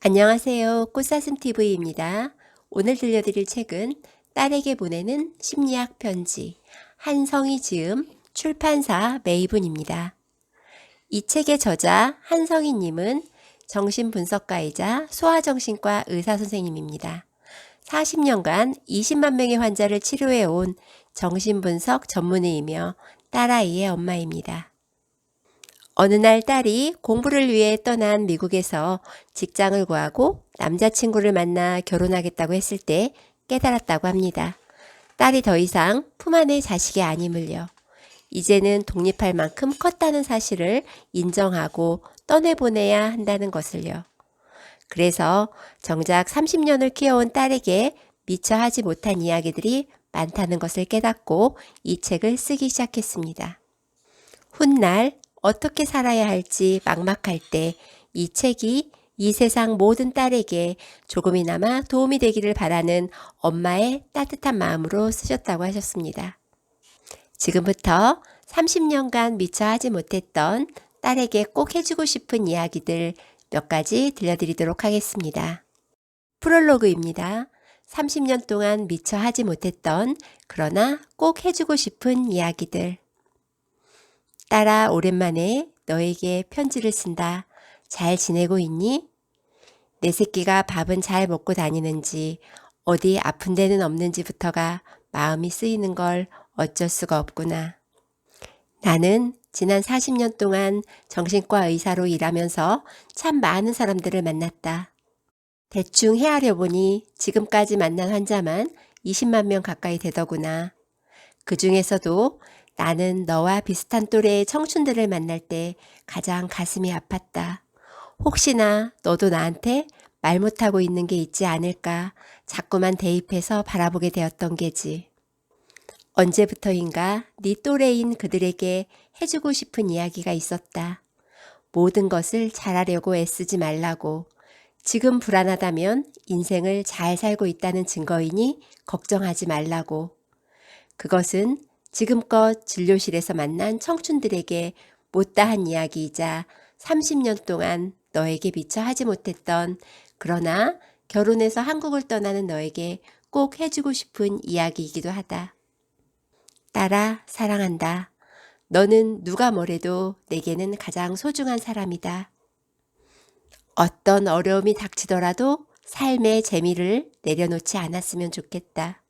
안녕하세요. 꽃사슴TV입니다. 오늘 들려드릴 책은 딸에게 보내는 심리학 편지, 한성희 지음, 출판사 메이븐입니다. 이 책의 저자 한성희님은 정신분석가이자 소아정신과 의사선생님입니다. 40년간 20만 명의 환자를 치료해온 정신분석 전문의이며 딸아이의 엄마입니다. 어느 날 딸이 공부를 위해 떠난 미국에서 직장을 구하고 남자친구를 만나 결혼하겠다고 했을 때 깨달았다고 합니다. 딸이 더 이상 품 안의 자식이 아님을요. 이제는 독립할 만큼 컸다는 사실을 인정하고 떠내보내야 한다는 것을요. 그래서 정작 30년을 키워온 딸에게 미처 하지 못한 이야기들이 많다는 것을 깨닫고 이 책을 쓰기 시작했습니다. 훗날 어떻게 살아야 할지 막막할 때 이 책이 이 세상 모든 딸에게 조금이나마 도움이 되기를 바라는 엄마의 따뜻한 마음으로 쓰셨다고 하셨습니다. 지금부터 30년간 미처 하지 못했던 딸에게 꼭 해주고 싶은 이야기들 몇 가지 들려드리도록 하겠습니다. 프롤로그입니다. 30년 동안 미처 하지 못했던 그러나 꼭 해주고 싶은 이야기들. 딸아, 오랜만에 너에게 편지를 쓴다. 잘 지내고 있니? 내 새끼가 밥은 잘 먹고 다니는지 어디 아픈 데는 없는지부터가 마음이 쓰이는 걸 어쩔 수가 없구나. 나는 지난 40년 동안 정신과 의사로 일하면서 참 많은 사람들을 만났다. 대충 헤아려 보니 지금까지 만난 환자만 20만 명 가까이 되더구나. 그 중에서도 나는 너와 비슷한 또래의 청춘들을 만날 때 가장 가슴이 아팠다. 혹시나 너도 나한테 말 못하고 있는 게 있지 않을까 자꾸만 대입해서 바라보게 되었던 게지. 언제부터인가 네 또래인 그들에게 해주고 싶은 이야기가 있었다. 모든 것을 잘하려고 애쓰지 말라고. 지금 불안하다면 인생을 잘 살고 있다는 증거이니 걱정하지 말라고. 그것은 지금껏 진료실에서 만난 청춘들에게 못다한 이야기이자 30년 동안 너에게 미처 하지 못했던 그러나 결혼해서 한국을 떠나는 너에게 꼭 해주고 싶은 이야기이기도 하다. 딸아, 사랑한다. 너는 누가 뭐래도 내게는 가장 소중한 사람이다. 어떤 어려움이 닥치더라도 삶의 재미를 내려놓지 않았으면 좋겠다.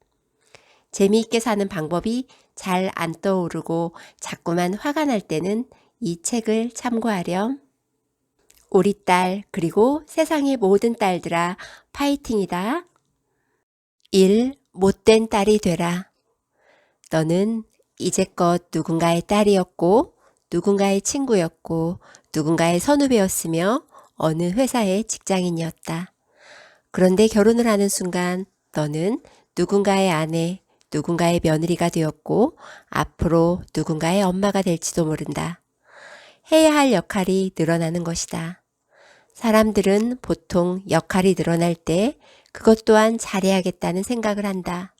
재미있게 사는 방법이 잘 안 떠오르고 자꾸만 화가 날 때는 이 책을 참고하렴. 우리 딸 그리고 세상의 모든 딸들아 파이팅이다. 1. 못된 딸이 되라. 너는 이제껏 누군가의 딸이었고 누군가의 친구였고 누군가의 선후배였으며 어느 회사의 직장인이었다. 그런데 결혼을 하는 순간 너는 누군가의 아내, 누군가의 며느리가 되었고 앞으로 누군가의 엄마가 될지도 모른다. 해야 할 역할이 늘어나는 것이다. 사람들은 보통 역할이 늘어날 때 그것 또한 잘해야겠다는 생각을 한다.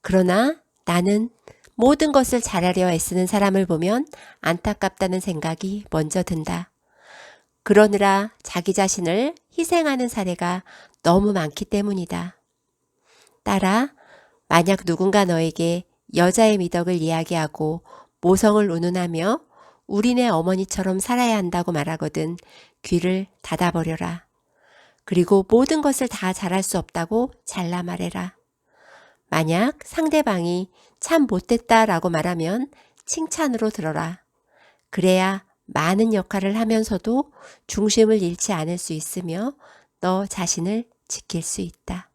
그러나 나는 모든 것을 잘하려 애쓰는 사람을 보면 안타깝다는 생각이 먼저 든다. 그러느라 자기 자신을 희생하는 사례가 너무 많기 때문이다. 딸아, 만약 누군가 너에게 여자의 미덕을 이야기하고 모성을 운운하며 우리네 어머니처럼 살아야 한다고 말하거든 귀를 닫아버려라. 그리고 모든 것을 다 잘할 수 없다고 잘라 말해라. 만약 상대방이 참 못됐다라고 말하면 칭찬으로 들어라. 그래야 많은 역할을 하면서도 중심을 잃지 않을 수 있으며 너 자신을 지킬 수 있다.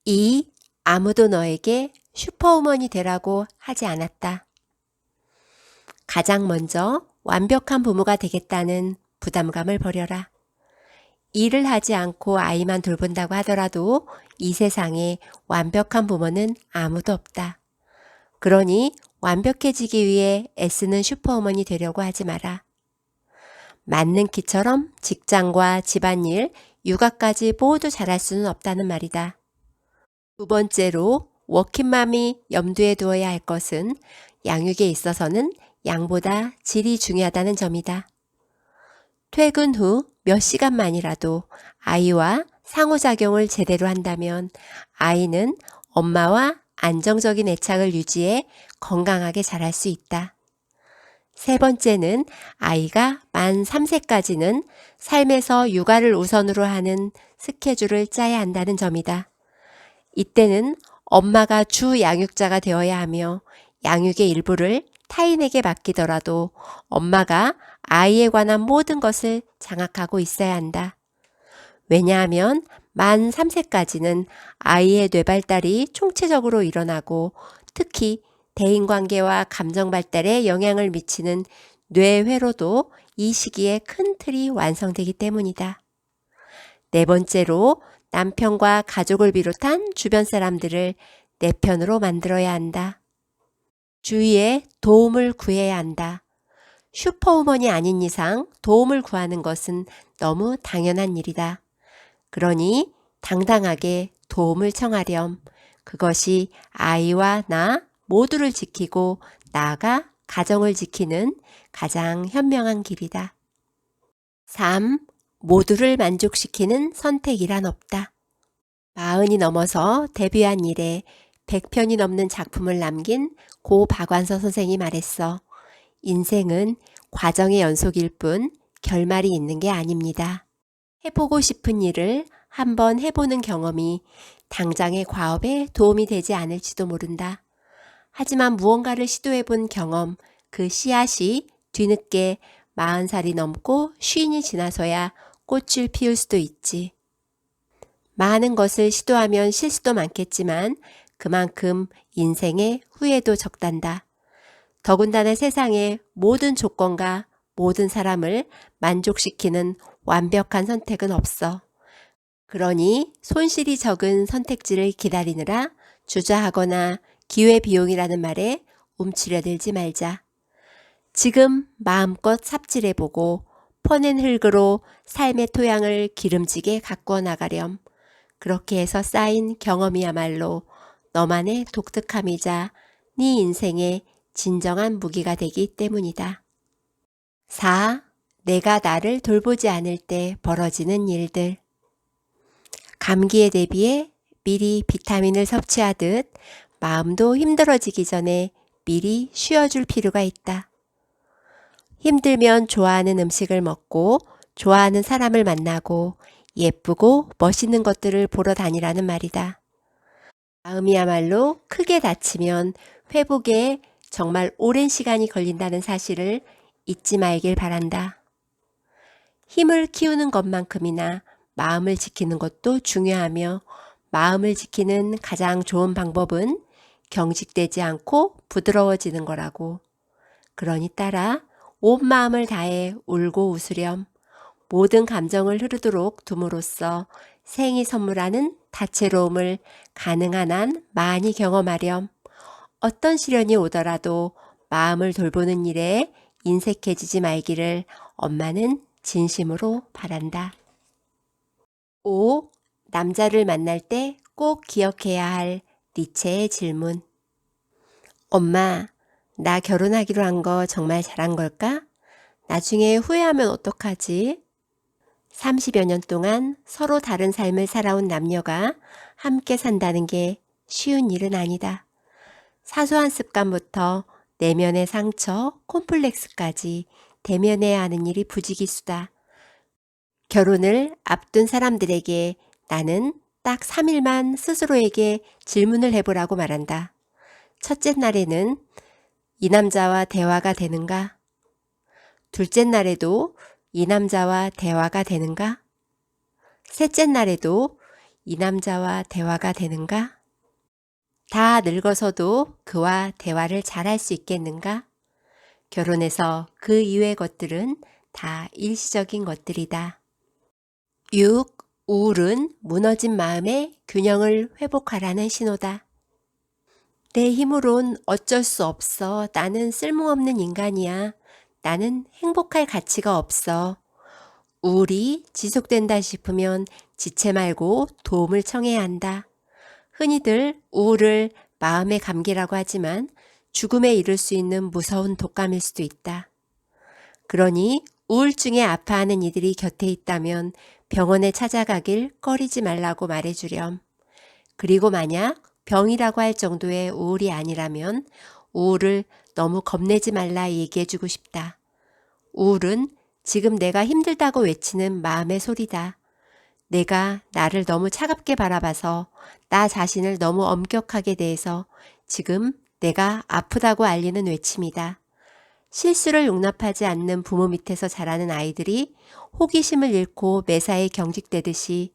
2. 아무도 너에게 슈퍼우먼이 되라고 하지 않았다. 가장 먼저 완벽한 부모가 되겠다는 부담감을 버려라. 일을 하지 않고 아이만 돌본다고 하더라도 이 세상에 완벽한 부모는 아무도 없다. 그러니 완벽해지기 위해 애쓰는 슈퍼우먼이 되려고 하지 마라. 맞는 키처럼 직장과 집안일, 육아까지 모두 잘할 수는 없다는 말이다. 두 번째로 워킹맘이 염두에 두어야 할 것은 양육에 있어서는 양보다 질이 중요하다는 점이다. 퇴근 후 몇 시간만이라도 아이와 상호작용을 제대로 한다면 아이는 엄마와 안정적인 애착을 유지해 건강하게 자랄 수 있다. 세 번째는 아이가 만 3세까지는 삶에서 육아를 우선으로 하는 스케줄을 짜야 한다는 점이다. 이때는 엄마가 주 양육자가 되어야 하며 양육의 일부를 타인에게 맡기더라도 엄마가 아이에 관한 모든 것을 장악하고 있어야 한다. 왜냐하면 만 3세까지는 아이의 뇌 발달이 총체적으로 일어나고 특히 대인관계와 감정 발달에 영향을 미치는 뇌회로도 이 시기에 큰 틀이 완성되기 때문이다. 네 번째로 남편과 가족을 비롯한 주변 사람들을 내 편으로 만들어야 한다. 주위에 도움을 구해야 한다. 슈퍼우먼이 아닌 이상 도움을 구하는 것은 너무 당연한 일이다. 그러니 당당하게 도움을 청하렴. 그것이 아이와 나 모두를 지키고 나아가 가정을 지키는 가장 현명한 길이다. 3. 모두를 만족시키는 선택이란 없다. 40이 넘어서 데뷔한 이래 100편이 넘는 작품을 남긴 고 박완서 선생이 말했어. 인생은 과정의 연속일 뿐 결말이 있는 게 아닙니다. 해보고 싶은 일을 한번 해보는 경험이 당장의 과업에 도움이 되지 않을지도 모른다. 하지만 무언가를 시도해본 경험, 그 씨앗이 뒤늦게 40살이 넘고 50이 지나서야 꽃을 피울 수도 있지. 많은 것을 시도하면 실수도 많겠지만 그만큼 인생의 후회도 적단다. 더군다나 세상의 모든 조건과 모든 사람을 만족시키는 완벽한 선택은 없어. 그러니 손실이 적은 선택지를 기다리느라 주저하거나 기회비용이라는 말에 움츠려들지 말자. 지금 마음껏 삽질해보고 퍼낸 흙으로 삶의 토양을 기름지게 가꾸어 나가렴. 그렇게 해서 쌓인 경험이야말로 너만의 독특함이자 네 인생의 진정한 무기가 되기 때문이다. 4. 내가 나를 돌보지 않을 때 벌어지는 일들. 감기에 대비해 미리 비타민을 섭취하듯 마음도 힘들어지기 전에 미리 쉬어줄 필요가 있다. 힘들면 좋아하는 음식을 먹고 좋아하는 사람을 만나고 예쁘고 멋있는 것들을 보러 다니라는 말이다. 마음이야말로 크게 다치면 회복에 정말 오랜 시간이 걸린다는 사실을 잊지 말길 바란다. 힘을 키우는 것만큼이나 마음을 지키는 것도 중요하며 마음을 지키는 가장 좋은 방법은 경직되지 않고 부드러워지는 거라고. 그러니 따라 온 마음을 다해 울고 웃으렴. 모든 감정을 흐르도록 둠으로써 생이 선물하는 다채로움을 가능한 한 많이 경험하렴. 어떤 시련이 오더라도 마음을 돌보는 일에 인색해지지 말기를 엄마는 진심으로 바란다. 5. 남자를 만날 때 꼭 기억해야 할 니체의 질문. 엄마, 나 결혼하기로 한 거 정말 잘한 걸까? 나중에 후회하면 어떡하지? 30여 년 동안 서로 다른 삶을 살아온 남녀가 함께 산다는 게 쉬운 일은 아니다. 사소한 습관부터 내면의 상처, 콤플렉스까지 대면해야 하는 일이 부지기수다. 결혼을 앞둔 사람들에게 나는 딱 3일만 스스로에게 질문을 해보라고 말한다. 첫째 날에는 이 남자와 대화가 되는가? 둘째 날에도 이 남자와 대화가 되는가? 셋째 날에도 이 남자와 대화가 되는가? 다 늙어서도 그와 대화를 잘할 수 있겠는가? 결혼해서 그 이외의 것들은 다 일시적인 것들이다. 6. 우울은 무너진 마음의 균형을 회복하라는 신호다. 내 힘으론 어쩔 수 없어. 나는 쓸모없는 인간이야. 나는 행복할 가치가 없어. 우울이 지속된다 싶으면 지체 말고 도움을 청해야 한다. 흔히들 우울을 마음의 감기라고 하지만 죽음에 이를 수 있는 무서운 독감일 수도 있다. 그러니 우울증에 아파하는 이들이 곁에 있다면 병원에 찾아가길 꺼리지 말라고 말해주렴. 그리고 만약 병이라고 할 정도의 우울이 아니라면 우울을 너무 겁내지 말라 얘기해주고 싶다. 우울은 지금 내가 힘들다고 외치는 마음의 소리다. 내가 나를 너무 차갑게 바라봐서 나 자신을 너무 엄격하게 대해서 지금 내가 아프다고 알리는 외침이다. 실수를 용납하지 않는 부모 밑에서 자라는 아이들이 호기심을 잃고 매사에 경직되듯이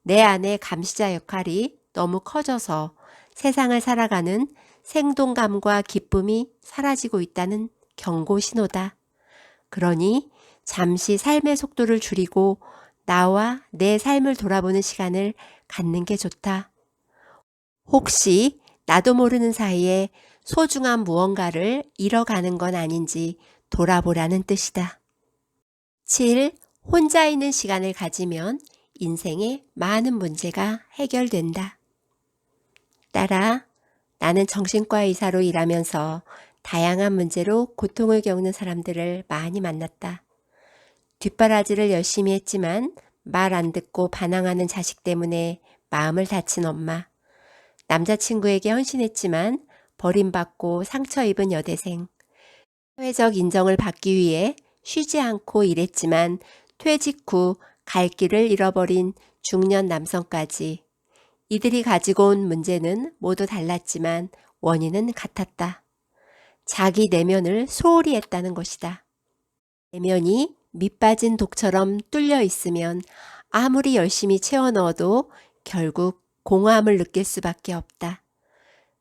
내 안의 감시자 역할이 너무 커져서 세상을 살아가는 생동감과 기쁨이 사라지고 있다는 경고 신호다. 그러니 잠시 삶의 속도를 줄이고 나와 내 삶을 돌아보는 시간을 갖는 게 좋다. 혹시 나도 모르는 사이에 소중한 무언가를 잃어가는 건 아닌지 돌아보라는 뜻이다. 7. 혼자 있는 시간을 가지면 인생의 많은 문제가 해결된다. 딸아, 나는 정신과 의사로 일하면서 다양한 문제로 고통을 겪는 사람들을 많이 만났다. 뒷바라지를 열심히 했지만 말 안 듣고 반항하는 자식 때문에 마음을 다친 엄마. 남자친구에게 헌신했지만 버림받고 상처 입은 여대생. 사회적 인정을 받기 위해 쉬지 않고 일했지만 퇴직 후 갈 길을 잃어버린 중년 남성까지. 이들이 가지고 온 문제는 모두 달랐지만 원인은 같았다. 자기 내면을 소홀히 했다는 것이다. 내면이 밑빠진 독처럼 뚫려 있으면 아무리 열심히 채워 넣어도 결국 공허함을 느낄 수밖에 없다.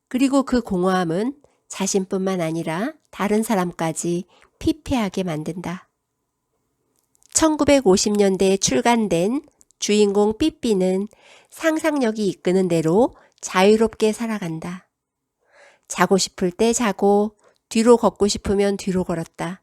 그리고 그 공허함은 자신뿐만 아니라 다른 사람까지 피폐하게 만든다. 1950년대에 출간된 주인공 삐삐는 상상력이 이끄는 대로 자유롭게 살아간다. 자고 싶을 때 자고 뒤로 걷고 싶으면 뒤로 걸었다.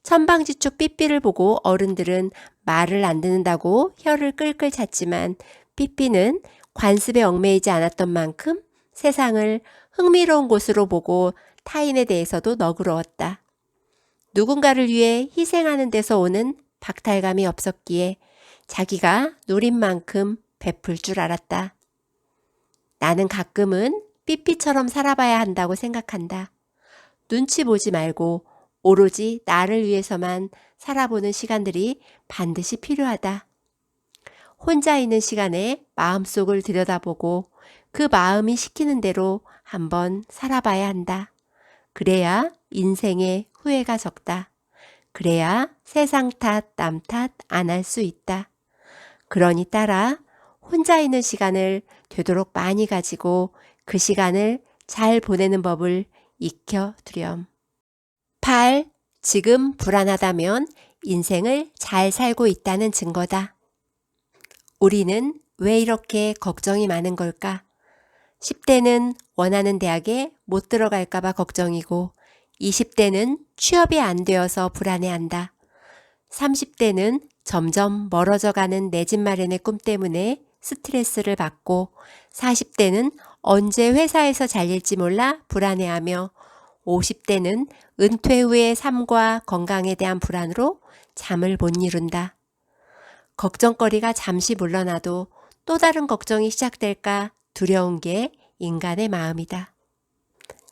천방지축 삐삐를 보고 어른들은 말을 안 듣는다고 혀를 끌끌 찼지만 삐삐는 관습에 얽매이지 않았던 만큼 세상을 흥미로운 곳으로 보고 타인에 대해서도 너그러웠다. 누군가를 위해 희생하는 데서 오는 박탈감이 없었기에 자기가 누린 만큼 베풀 줄 알았다. 나는 가끔은 삐삐처럼 살아봐야 한다고 생각한다. 눈치 보지 말고 오로지 나를 위해서만 살아보는 시간들이 반드시 필요하다. 혼자 있는 시간에 마음속을 들여다보고 그 마음이 시키는 대로 한번 살아봐야 한다. 그래야 인생에 후회가 적다. 그래야 세상 탓, 남 탓 안 할 수 있다. 그러니 따라 혼자 있는 시간을 되도록 많이 가지고 그 시간을 잘 보내는 법을 익혀두렴. 8. 지금 불안하다면 인생을 잘 살고 있다는 증거다. 우리는 왜 이렇게 걱정이 많은 걸까? 10대는 원하는 대학에 못 들어갈까봐 걱정이고 20대는 취업이 안 되어서 불안해한다. 30대는 점점 멀어져가는 내 집 마련의 꿈 때문에 스트레스를 받고 40대는 언제 회사에서 잘릴지 몰라 불안해하며 50대는 은퇴 후의 삶과 건강에 대한 불안으로 잠을 못 이룬다. 걱정거리가 잠시 물러나도 또 다른 걱정이 시작될까 두려운 게 인간의 마음이다.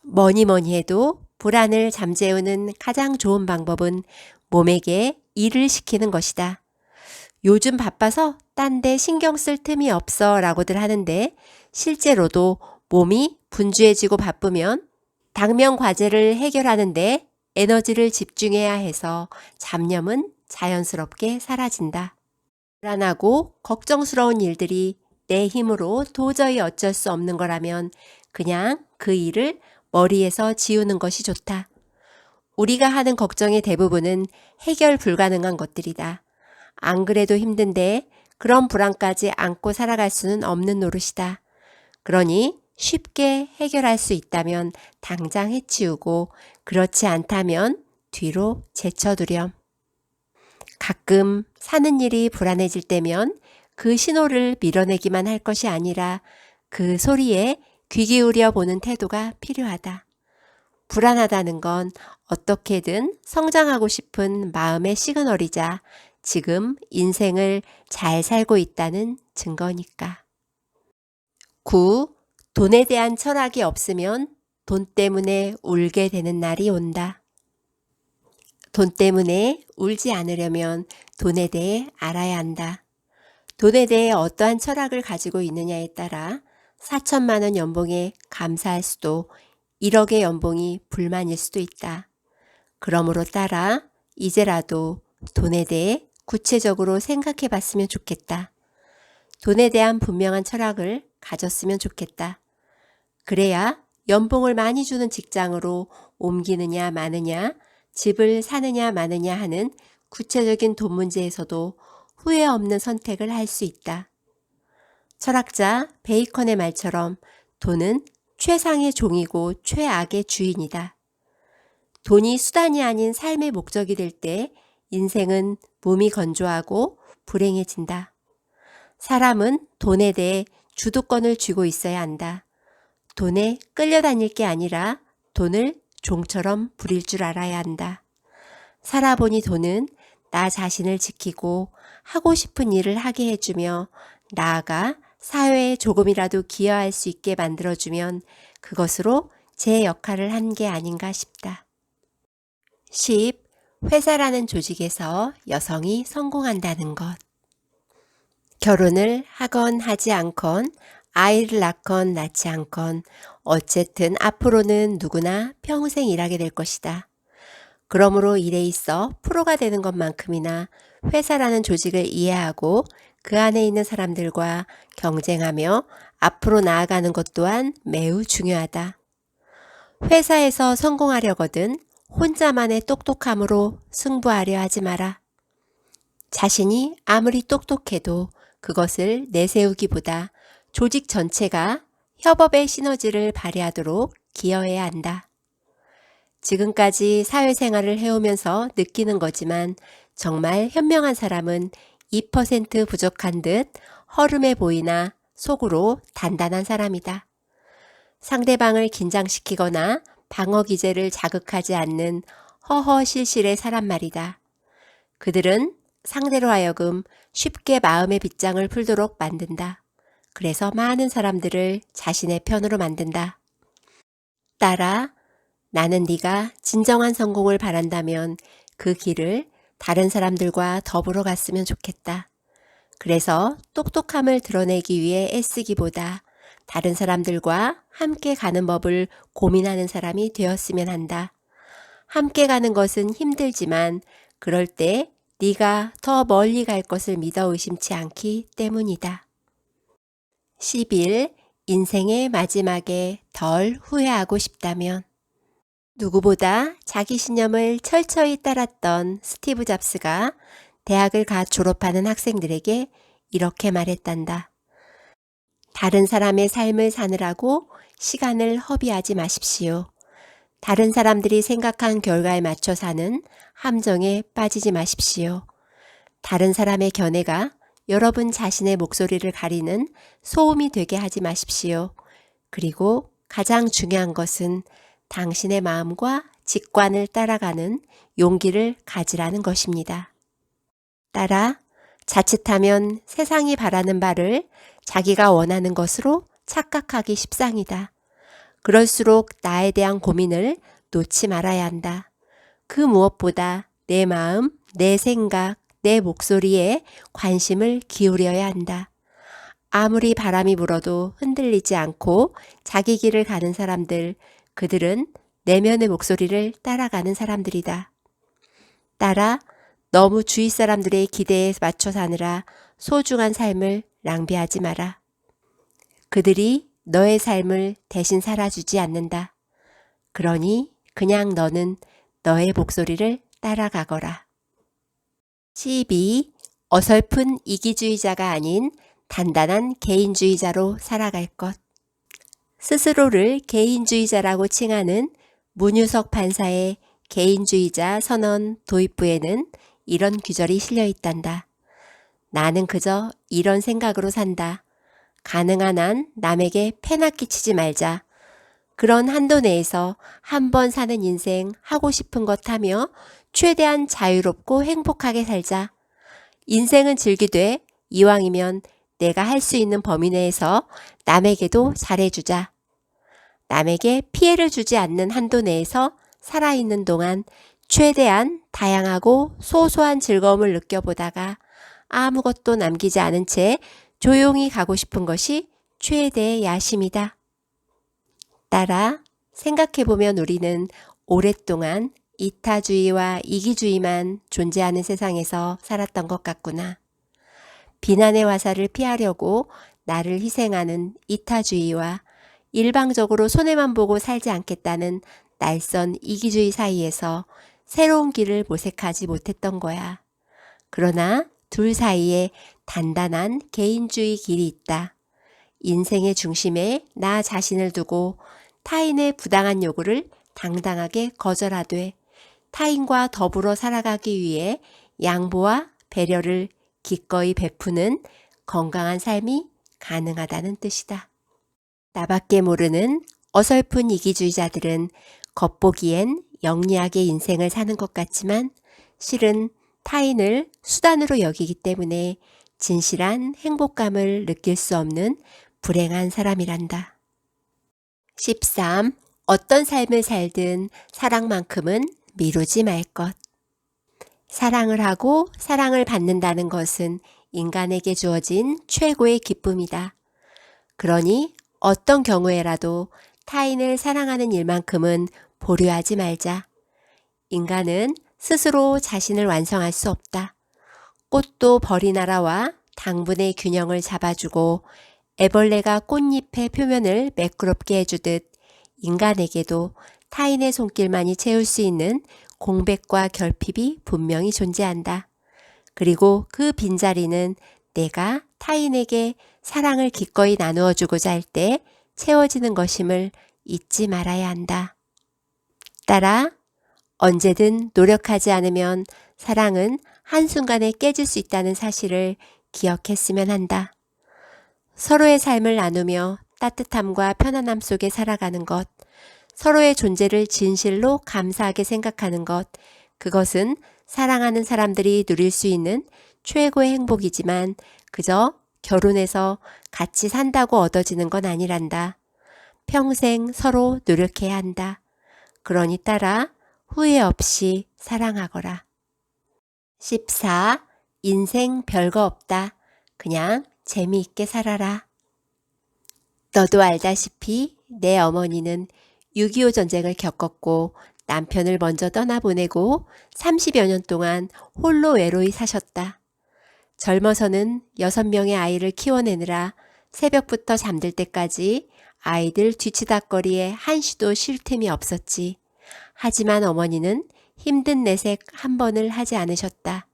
뭐니 해도 불안을 잠재우는 가장 좋은 방법은 몸에게 일을 시키는 것이다. 요즘 바빠서 딴 데 신경 쓸 틈이 없어 라고들 하는데 실제로도 몸이 분주해지고 바쁘면 당면 과제를 해결하는데 에너지를 집중해야 해서 잡념은 자연스럽게 사라진다. 불안하고 걱정스러운 일들이 내 힘으로 도저히 어쩔 수 없는 거라면 그냥 그 일을 머리에서 지우는 것이 좋다. 우리가 하는 걱정의 대부분은 해결 불가능한 것들이다. 안 그래도 힘든데 그런 불안까지 안고 살아갈 수는 없는 노릇이다. 그러니 쉽게 해결할 수 있다면 당장 해치우고 그렇지 않다면 뒤로 제쳐두렴. 가끔 사는 일이 불안해질 때면 그 신호를 밀어내기만 할 것이 아니라 그 소리에 귀 기울여 보는 태도가 필요하다. 불안하다는 건 어떻게든 성장하고 싶은 마음의 시그널이자 지금 인생을 잘 살고 있다는 증거니까. 9. 돈에 대한 철학이 없으면 돈 때문에 울게 되는 날이 온다. 돈 때문에 울지 않으려면 돈에 대해 알아야 한다. 돈에 대해 어떠한 철학을 가지고 있느냐에 따라 4천만 원 연봉에 감사할 수도 1억의 연봉이 불만일 수도 있다. 그러므로 따라 이제라도 돈에 대해 구체적으로 생각해 봤으면 좋겠다. 돈에 대한 분명한 철학을 가졌으면 좋겠다. 그래야 연봉을 많이 주는 직장으로 옮기느냐 마느냐, 집을 사느냐 마느냐 하는 구체적인 돈 문제에서도 후회 없는 선택을 할 수 있다. 철학자 베이컨의 말처럼 돈은 최상의 종이고 최악의 주인이다. 돈이 수단이 아닌 삶의 목적이 될 때 인생은 몸이 건조하고 불행해진다. 사람은 돈에 대해 주도권을 쥐고 있어야 한다. 돈에 끌려다닐 게 아니라 돈을 종처럼 부릴 줄 알아야 한다. 살아보니 돈은 나 자신을 지키고 하고 싶은 일을 하게 해주며 나아가 사회에 조금이라도 기여할 수 있게 만들어주면 그것으로 제 역할을 한 게 아닌가 싶다. 10. 회사라는 조직에서 여성이 성공한다는 것. 결혼을 하건 하지 않건 아이를 낳건 낳지 않건 어쨌든 앞으로는 누구나 평생 일하게 될 것이다. 그러므로 일에 있어 프로가 되는 것만큼이나 회사라는 조직을 이해하고 그 안에 있는 사람들과 경쟁하며 앞으로 나아가는 것 또한 매우 중요하다. 회사에서 성공하려거든 혼자만의 똑똑함으로 승부하려 하지 마라. 자신이 아무리 똑똑해도 그것을 내세우기보다 조직 전체가 협업의 시너지를 발휘하도록 기여해야 한다. 지금까지 사회생활을 해오면서 느끼는 거지만 정말 현명한 사람은 2% 부족한 듯 허름해 보이나 속으로 단단한 사람이다. 상대방을 긴장시키거나 방어 기제를 자극하지 않는 허허실실의 사람 말이다. 그들은 상대로 하여금 쉽게 마음의 빗장을 풀도록 만든다. 그래서 많은 사람들을 자신의 편으로 만든다. 따라 나는 네가 진정한 성공을 바란다면 그 길을 다른 사람들과 더불어 갔으면 좋겠다. 그래서 똑똑함을 드러내기 위해 애쓰기보다 다른 사람들과 함께 가는 법을 고민하는 사람이 되었으면 한다. 함께 가는 것은 힘들지만 그럴 때 네가 더 멀리 갈 것을 믿어 의심치 않기 때문이다. 11. 인생의 마지막에 덜 후회하고 싶다면. 누구보다 자기 신념을 철저히 따랐던 스티브 잡스가 대학을 갓 졸업하는 학생들에게 이렇게 말했단다. 다른 사람의 삶을 사느라고 시간을 허비하지 마십시오. 다른 사람들이 생각한 결과에 맞춰 사는 함정에 빠지지 마십시오. 다른 사람의 견해가 여러분 자신의 목소리를 가리는 소음이 되게 하지 마십시오. 그리고 가장 중요한 것은 당신의 마음과 직관을 따라가는 용기를 가지라는 것입니다. 따라 자칫하면 세상이 바라는 바를 자기가 원하는 것으로 착각하기 십상이다. 그럴수록 나에 대한 고민을 놓지 말아야 한다. 그 무엇보다 내 마음, 내 생각, 내 목소리에 관심을 기울여야 한다. 아무리 바람이 불어도 흔들리지 않고 자기 길을 가는 사람들, 그들은 내면의 목소리를 따라가는 사람들이다. 따라 너무 주위 사람들의 기대에 맞춰 사느라 소중한 삶을 낭비하지 마라. 그들이 너의 삶을 대신 살아주지 않는다. 그러니 그냥 너는 너의 목소리를 따라가거라. 12. 어설픈 이기주의자가 아닌 단단한 개인주의자로 살아갈 것. 스스로를 개인주의자라고 칭하는 문유석 판사의 개인주의자 선언 도입부에는 이런 규절이 실려 있단다. 나는 그저 이런 생각으로 산다. 가능한 한 남에게 폐나 끼치지 말자. 그런 한도 내에서 한 번 사는 인생 하고 싶은 것 하며 최대한 자유롭고 행복하게 살자. 인생은 즐기되 이왕이면 내가 할 수 있는 범위 내에서 남에게도 잘해주자. 남에게 피해를 주지 않는 한도 내에서 살아있는 동안 최대한 다양하고 소소한 즐거움을 느껴보다가 아무것도 남기지 않은 채 조용히 가고 싶은 것이 최대의 야심이다. 따라 생각해보면 우리는 오랫동안 이타주의와 이기주의만 존재하는 세상에서 살았던 것 같구나. 비난의 화살을 피하려고 나를 희생하는 이타주의와 일방적으로 손해만 보고 살지 않겠다는 날선 이기주의 사이에서 새로운 길을 모색하지 못했던 거야. 그러나 둘 사이에 단단한 개인주의 길이 있다. 인생의 중심에 나 자신을 두고 타인의 부당한 요구를 당당하게 거절하되 타인과 더불어 살아가기 위해 양보와 배려를 기꺼이 베푸는 건강한 삶이 가능하다는 뜻이다. 나밖에 모르는 어설픈 이기주의자들은 겉보기엔 영리하게 인생을 사는 것 같지만 실은 타인을 수단으로 여기기 때문에 진실한 행복감을 느낄 수 없는 불행한 사람이란다. 13. 어떤 삶을 살든 사랑만큼은 미루지 말 것. 사랑을 하고 사랑을 받는다는 것은 인간에게 주어진 최고의 기쁨이다. 그러니 어떤 경우에라도 타인을 사랑하는 일만큼은 보류하지 말자. 인간은 스스로 자신을 완성할 수 없다. 꽃도 벌이 날아와 당분의 균형을 잡아주고 애벌레가 꽃잎의 표면을 매끄럽게 해주듯 인간에게도 타인의 손길만이 채울 수 있는 공백과 결핍이 분명히 존재한다. 그리고 그 빈자리는 내가 타인에게 사랑을 기꺼이 나누어 주고자 할 때 채워지는 것임을 잊지 말아야 한다. 따라 언제든 노력하지 않으면 사랑은 한순간에 깨질 수 있다는 사실을 기억했으면 한다. 서로의 삶을 나누며 따뜻함과 편안함 속에 살아가는 것, 서로의 존재를 진실로 감사하게 생각하는 것, 그것은 사랑하는 사람들이 누릴 수 있는 최고의 행복이지만 그저 결혼해서 같이 산다고 얻어지는 건 아니란다. 평생 서로 노력해야 한다. 그러니 따라 후회 없이 사랑하거라. 14. 인생 별거 없다. 그냥 재미있게 살아라. 너도 알다시피 내 어머니는 6.25 전쟁을 겪었고 남편을 먼저 떠나보내고 30여 년 동안 홀로 외로이 사셨다. 젊어서는 6명의 아이를 키워내느라 새벽부터 잠들 때까지 아이들 뒤치다꺼리에 한시도 쉴 틈이 없었지. 하지만 어머니는 힘든 내색 한 번을 하지 않으셨다.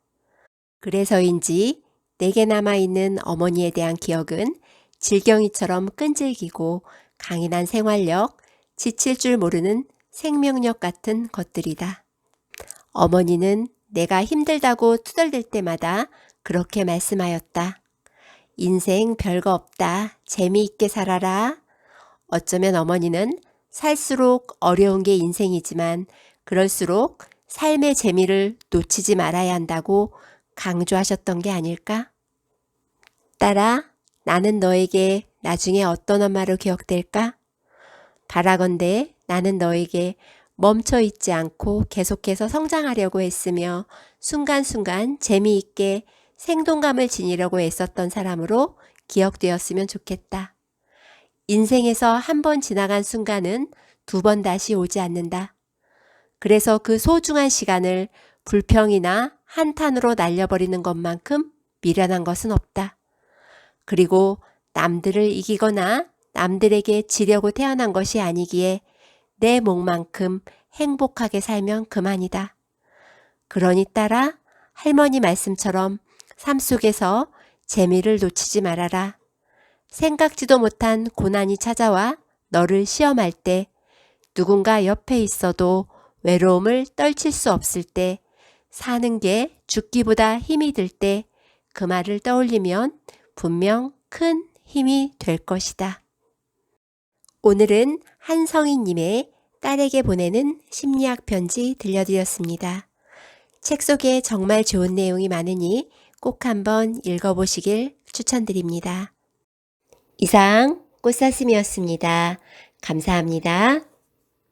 그래서인지 내게 남아있는 어머니에 대한 기억은 질경이처럼 끈질기고 강인한 생활력, 지칠 줄 모르는 생명력 같은 것들이다. 어머니는 내가 힘들다고 투덜댈 때마다 그렇게 말씀하였다. 인생 별거 없다. 재미있게 살아라. 어쩌면 어머니는 살수록 어려운 게 인생이지만 그럴수록 삶의 재미를 놓치지 말아야 한다고 강조하셨던 게 아닐까? 따라 나는 너에게 나중에 어떤 엄마로 기억될까? 바라건대 나는 너에게 멈춰 있지 않고 계속해서 성장하려고 했으며 순간순간 재미있게 생동감을 지니려고 애썼던 사람으로 기억되었으면 좋겠다. 인생에서 한 번 지나간 순간은 2번 다시 오지 않는다. 그래서 그 소중한 시간을 불평이나 한탄으로 날려버리는 것만큼 미련한 것은 없다. 그리고 남들을 이기거나 남들에게 지려고 태어난 것이 아니기에 내 몫만큼 행복하게 살면 그만이다. 그러니 따라 할머니 말씀처럼 삶 속에서 재미를 놓치지 말아라. 생각지도 못한 고난이 찾아와 너를 시험할 때, 누군가 옆에 있어도 외로움을 떨칠 수 없을 때, 사는 게 죽기보다 힘이 들 때 그 말을 떠올리면 분명 큰 힘이 될 것이다. 오늘은 한성희님의 딸에게 보내는 심리학 편지 들려드렸습니다. 책 속에 정말 좋은 내용이 많으니 꼭 한번 읽어보시길 추천드립니다. 이상 꽃사슴이었습니다. 감사합니다.